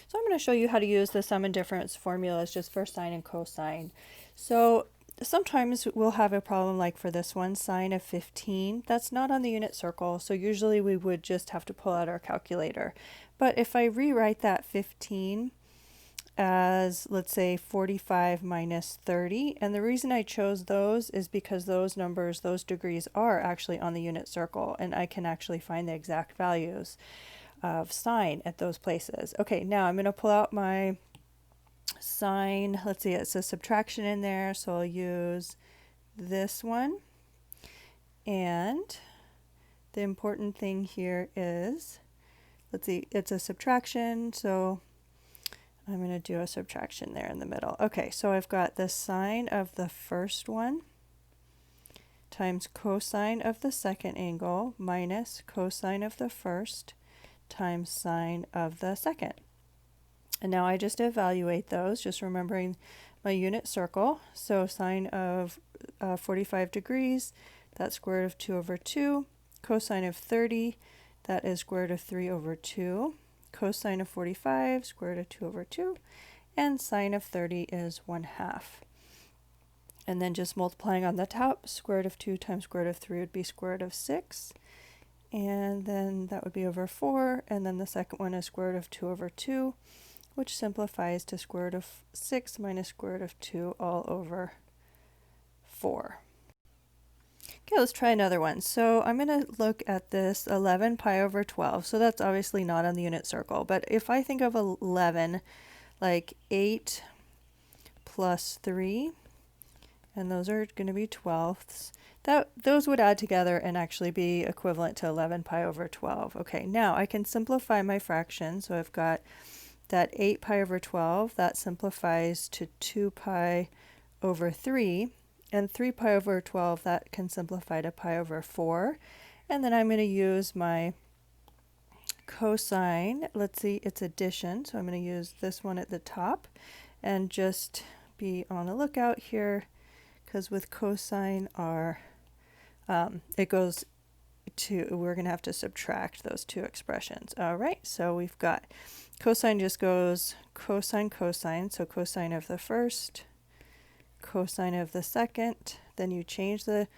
So I'm going to show you how to use the sum and difference formulas just for sine and cosine. So sometimes we'll have a problem like for this one, sine of 15. That's not on the unit circle, so usually we would just have to pull out our calculator. But if I rewrite that 15 as, let's say, 45 minus 30, and the reason I chose those is because those numbers, those degrees, are actually on the unit circle, and I can actually find the exact values of sine at those places. Okay, now I'm going to pull out my sine. Let's see, it's a subtraction in there, so I'll use this one. And the important thing here is, let's see, it's a subtraction, so I'm going to do a subtraction there in the middle. Okay, so I've got the sine of the first one times cosine of the second angle minus cosine of the first times sine of the second. And now I just evaluate those, just remembering my unit circle. So sine of 45 degrees, that's square root of 2 over 2. Cosine of 30, that is square root of 3 over 2. Cosine of 45, square root of 2 over 2. And sine of 30 is 1/2. And then just multiplying on the top, square root of 2 times square root of 3 would be square root of 6. And then that would be over 4, and then the second one is square root of 2 over 2, which simplifies to square root of 6 minus square root of 2 all over 4. Okay, let's try another one. So I'm going to look at this 11 pi over 12. So that's obviously not on the unit circle, but if I think of 11 like 8 plus 3, and those are going to be twelfths, those would add together and actually be equivalent to 11 pi over 12. Okay, now I can simplify my fraction. So I've got that 8 pi over 12, that simplifies to 2 pi over 3, and 3 pi over 12, that can simplify to pi over 4. And then I'm going to use my cosine. Let's see, it's addition, so I'm going to use this one at the top, and just be on the lookout here, because with cosine it goes to, we're going to have to subtract those two expressions. All right, so we've got cosine just goes cosine, cosine, so cosine of the first, cosine of the second, then you change the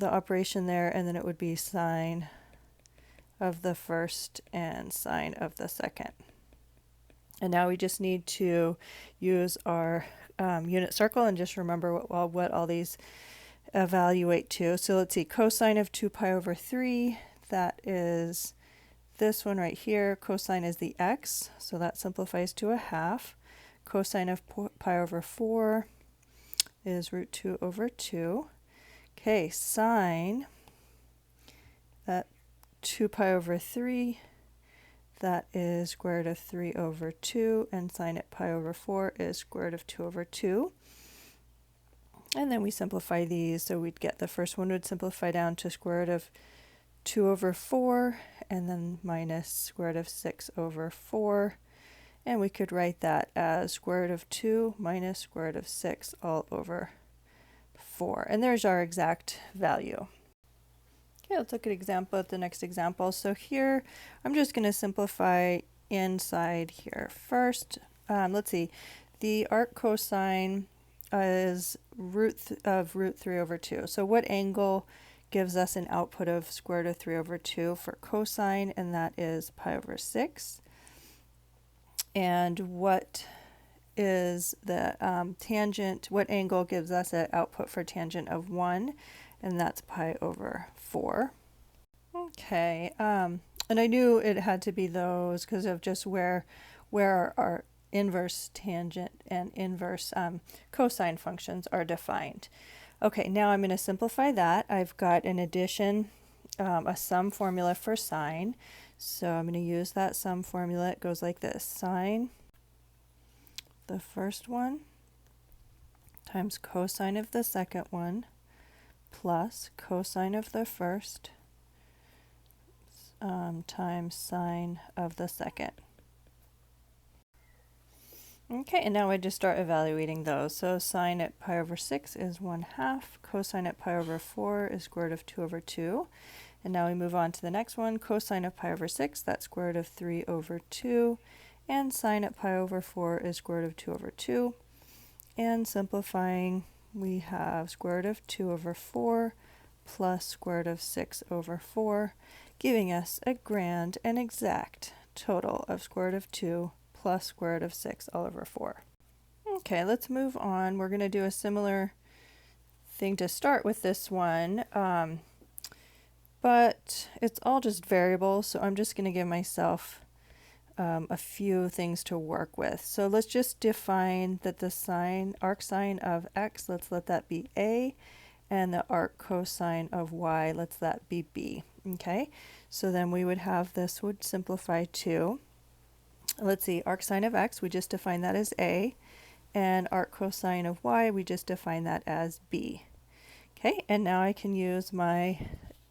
operation there, and then it would be sine of the first and sine of the second. And now we just need to use our unit circle and just remember what all these evaluate to. So let's see, cosine of 2 pi over 3, that is this one right here. Cosine is the x, so that simplifies to 1/2. Cosine of pi over 4 is root 2 over 2. Okay, sine that 2 pi over 3, that is square root of 3 over 2, and sine at pi over 4 is square root of 2 over 2. And then we simplify these, so we'd get the first one would simplify down to square root of 2 over 4, and then minus square root of 6 over 4. And we could write that as square root of 2 minus square root of 6 all over 4. And there's our exact value. Okay, let's look at the next example. So here, I'm just going to simplify inside here. First, let's see, the arc cosine is root 3 over 2. So what angle gives us an output of square root of 3 over 2 for cosine? And that is pi over 6. And what is the tangent, what angle gives us an output for tangent of 1? And that's pi over 4. Okay, and I knew it had to be those because of just where our inverse tangent and inverse cosine functions are defined. Okay, now I'm going to simplify that. I've got an addition, a sum formula for sine. So I'm going to use that sum formula. It goes like this: sine the first one times cosine of the second one plus cosine of the first times sine of the second. Okay, and now I just start evaluating those. So sine at pi over 6 is 1/2. Cosine at pi over 4 is square root of 2 over 2. And now we move on to the next one. Cosine of pi over 6, that's square root of 3 over 2. and sine at pi over 4 is square root of 2 over 2. And simplifying, we have square root of 2 over 4 plus square root of 6 over 4, giving us a grand and exact total of square root of 2 plus square root of 6 all over 4. Okay, let's move on. We're going to do a similar thing to start with this one, but it's all just variables, so I'm just going to give myself a few things to work with. So let's just define that the arc sine of x, let's let that be a, and the arc cosine of y, let's that be b. Okay, so then we would have this would simplify to, let's see, arc sine of x, we just define that as a, and arc cosine of y, we just define that as b. Okay, and now I can use my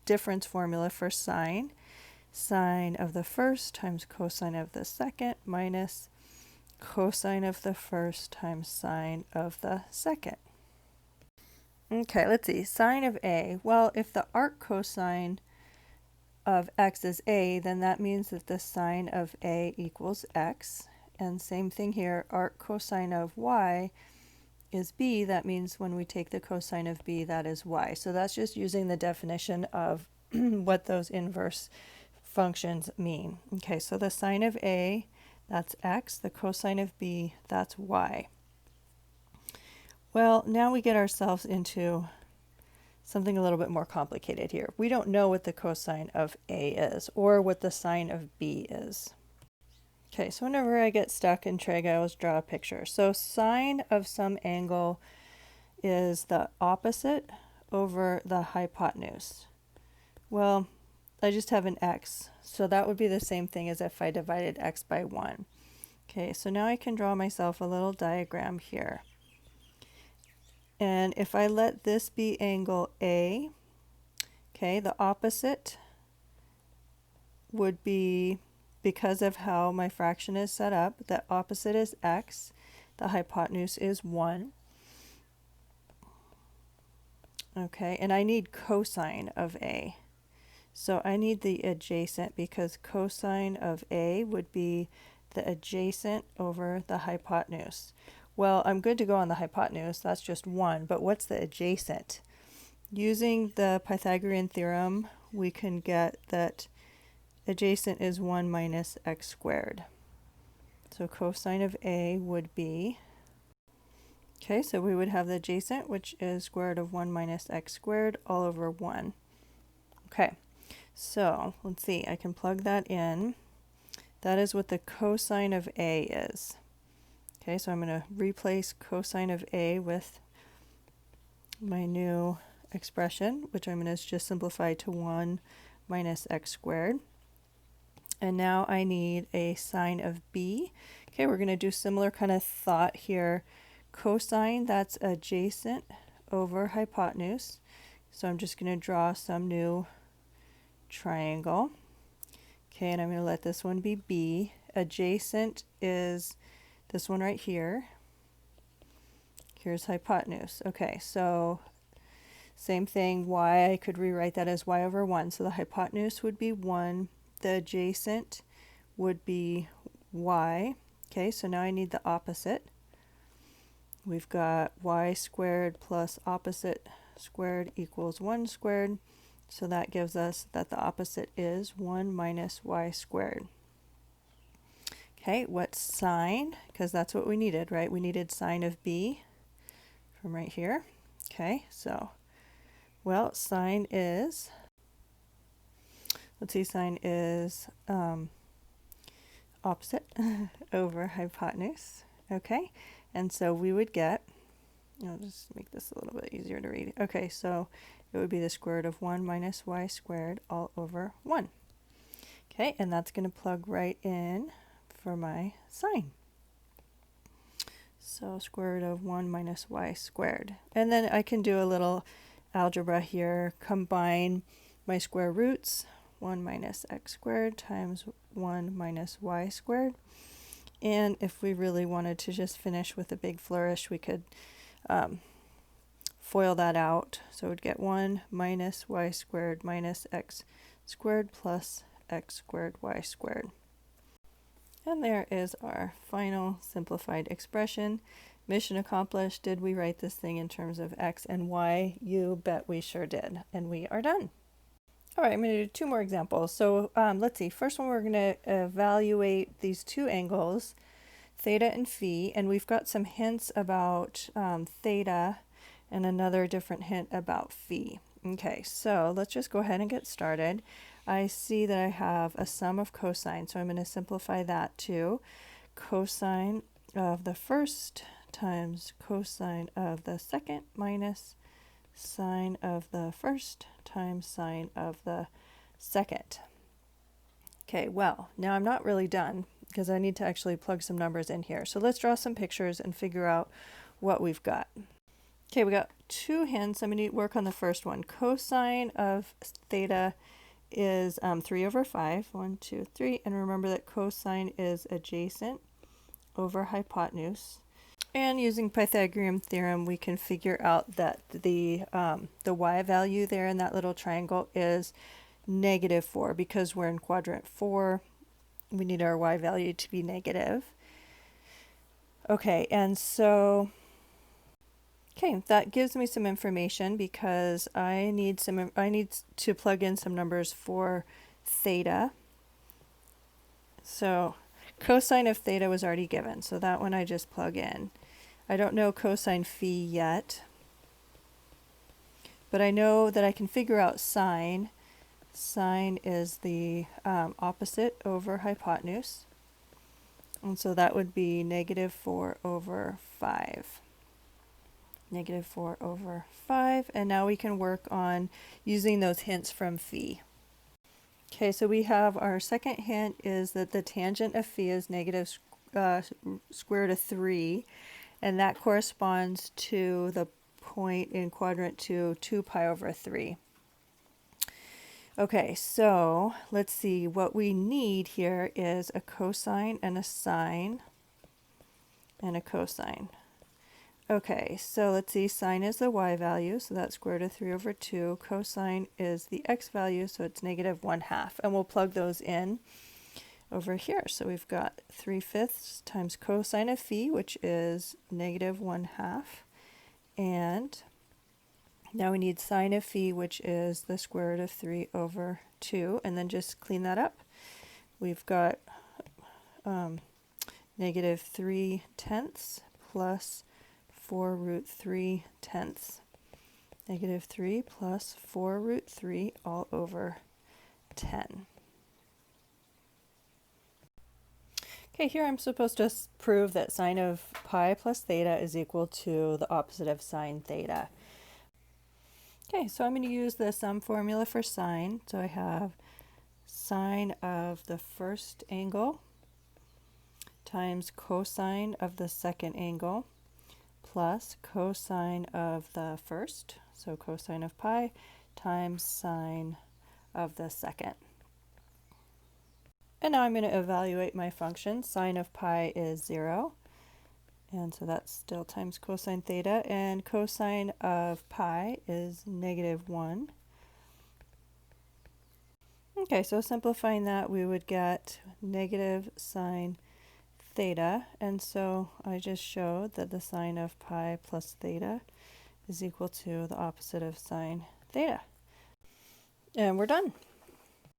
difference formula for sine. Sine of the first times cosine of the second minus cosine of the first times sine of the second. Okay, let's see. Sine of a. Well, if the arc cosine of x is a, then that means that the sine of a equals x. And same thing here, arc cosine of y is b. That means when we take the cosine of b, that is y. So that's just using the definition of what those inverse functions mean. Okay, so the sine of a, that's x. The cosine of b, that's y. Well, now we get ourselves into something a little bit more complicated here. We don't know what the cosine of a is or what the sine of b is. Okay, so whenever I get stuck in trig, I always draw a picture. So sine of some angle is the opposite over the hypotenuse. Well, I just have an x, so that would be the same thing as if I divided x by 1. Okay, so now I can draw myself a little diagram here. And if I let this be angle A, okay, the opposite would be, because of how my fraction is set up, the opposite is x, the hypotenuse is 1. Okay, and I need cosine of A. So I need the adjacent because cosine of A would be the adjacent over the hypotenuse. Well, I'm good to go on the hypotenuse, that's just 1, but what's the adjacent? Using the Pythagorean theorem, we can get that adjacent is 1 minus x squared. So cosine of A would be, okay, so we would have the adjacent, which is square root of 1 minus x squared all over 1. Okay. So let's see, I can plug that in. That is what the cosine of A is. Okay, so I'm going to replace cosine of A with my new expression, which I'm going to just simplify to 1 minus x squared. And now I need a sine of B. Okay, we're going to do similar kind of thought here. Cosine, that's adjacent over hypotenuse. So I'm just going to draw some new triangle. Okay, and I'm going to let this one be B. Adjacent is this one right here. Here's hypotenuse. Okay, so same thing, y, I could rewrite that as y over 1. So the hypotenuse would be 1. The adjacent would be y. Okay, so now I need the opposite. We've got y squared plus opposite squared equals 1 squared. So that gives us that the opposite is 1 minus y squared. Okay, what's sine? Because that's what we needed, right? We needed sine of b from right here. Okay, so, well, sine is, let's see, sine is opposite over hypotenuse. Okay, and so we would get, I'll just make this a little bit easier to read. Okay, so it would be the square root of 1 minus y squared all over 1. Okay, and that's going to plug right in for my sine. So square root of 1 minus y squared. And then I can do a little algebra here. Combine my square roots, 1 minus x squared times 1 minus y squared. And if we really wanted to just finish with a big flourish, we could FOIL that out. So we'd get 1 minus y squared minus x squared plus x squared y squared. And there is our final simplified expression. Mission accomplished. Did we write this thing in terms of x and y? You bet we sure did. And we are done. All right, I'm going to do two more examples. So let's see. First one, we're going to evaluate these two angles, theta and phi, and we've got some hints about theta and another different hint about phi. Okay, so let's just go ahead and get started. I see that I have a sum of cosine, so I'm going to simplify that to cosine of the first times cosine of the second minus sine of the first times sine of the second. Okay, well, now I'm not really done because I need to actually plug some numbers in here. So let's draw some pictures and figure out what we've got. Okay, we got two hints. I'm going to work on the first one. Cosine of theta is 3 over 5. 1, 2, 3. And remember that cosine is adjacent over hypotenuse. And using Pythagorean theorem, we can figure out that the y value there in that little triangle is -4 because we're in quadrant 4. We need our y value to be negative. Okay, and so that gives me some information because I need to plug in some numbers for theta. So cosine of theta was already given, so that one I just plug in. I don't know cosine phi yet, but I know that I can figure out sine. Sine is the opposite over hypotenuse, and so that would be -4 over 5. -4 over 5, and now we can work on using those hints from phi. Okay, so we have our second hint is that the tangent of phi is negative square root of 3, and that corresponds to the point in quadrant 2, 2 pi over 3. Okay, so let's see, what we need here is a cosine and a sine and a cosine. Okay, so let's see, sine is the y value, so that's square root of 3 over 2. Cosine is the x value, so it's -1/2. And we'll plug those in over here. So we've got 3/5 times cosine of phi, which is -1/2. And now we need sine of phi, which is the square root of 3 over 2. And then just clean that up. We've got -3/10 plus 4 root 3/10. -3 plus 4 root 3 all over 10. Okay, here I'm supposed to prove that sine of pi plus theta is equal to the opposite of sine theta. Okay, so I'm going to use the sum formula for sine. So I have sine of the first angle times cosine of the second angle plus cosine of the first, so cosine of pi, times sine of the second. And now I'm going to evaluate my function. Sine of pi is 0, and so that's still times cosine theta, and cosine of pi is -1. Okay, so simplifying that, we would get negative sine theta, and so I just showed that the sine of pi plus theta is equal to the opposite of sine theta. And we're done.